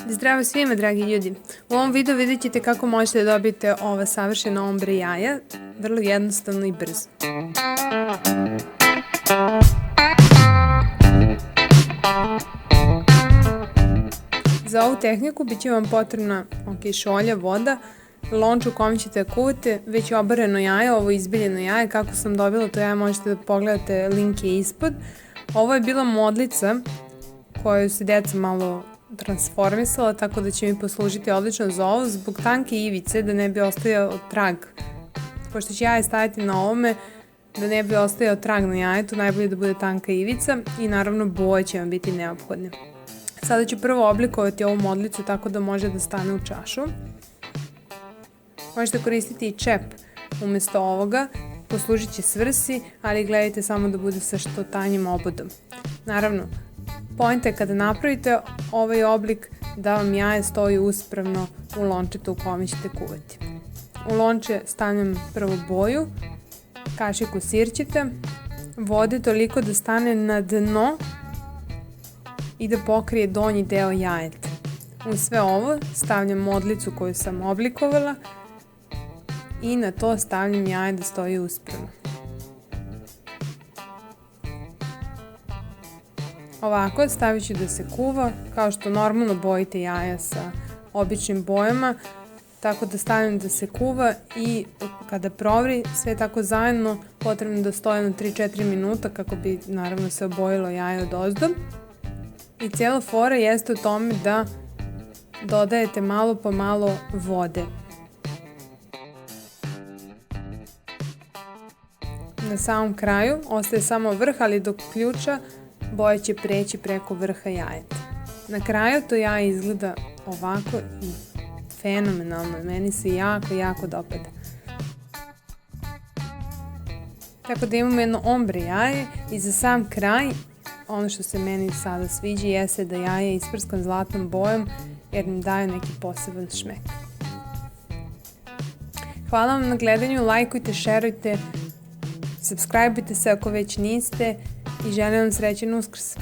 Zdravo svima, dragi ljudi. U ovom videu vidjet ćete kako možete da dobijete ova savršena ombre jaja, vrlo jednostavno i brzo. Za ovu tehniku bit će vam potrebna šolja, voda, lonč u kom ćete da kuvate već obareno jaje, ovo izbiljeno jaje. Kako sam dobila to jaje možete da pogledate, link je ispod. Ovo je bila modlica koju se deca malo transformisala, tako da će mi poslužiti odlično za ovo, zbog tanke ivice, da ne bi ostajao trag. Pošto će jaje staviti na ovome, da ne bi ostajao trag na jajetu, najbolje da bude tanka ivica i naravno boje će vam biti neophodne. Sada ću prvo oblikovati ovu modlicu tako da može da stane u čašu. Možete koristiti i čep umjesto ovoga, poslužit će svrsi, ali gledajte samo da bude sa što tanjim obodom. Naravno, poenta je kada napravite ovaj oblik da vam jaje stoji uspravno u lončetu u kome ćete kuvati. U lonče stavljam prvo boju, kašiku sirćete, vode toliko da stane na dno i da pokrije donji deo jajeta. U sve ovo stavljam modlicu koju sam oblikovala i na to stavljam jaje da stoji uspravno. Ovako stavit ću da se kuva, kao što normalno bojite jaja sa običnim bojama, tako da stavljam da se kuva i kada provri sve tako zajedno potrebno da stoje na 3-4 minuta kako bi naravno se obojilo jaje odozdo. I cijela fora jeste u tome da dodajete malo po malo vode. Na samom kraju ostaje samo vrh, ali dok ključa boja će preći preko vrha jajeta. Na kraju to jaje izgleda ovako i fenomenalno, meni se jako dopada. Tako da imamo jedno ombre jaje i za sam kraj ono što se meni sada sviđa jeste da jaje isprskam zlatnom bojom jer im daju neki poseban šmek. Hvala vam na gledanju, lajkujte, šerujte, subscribeujte se ako već niste i želim vam srećan Uskrs!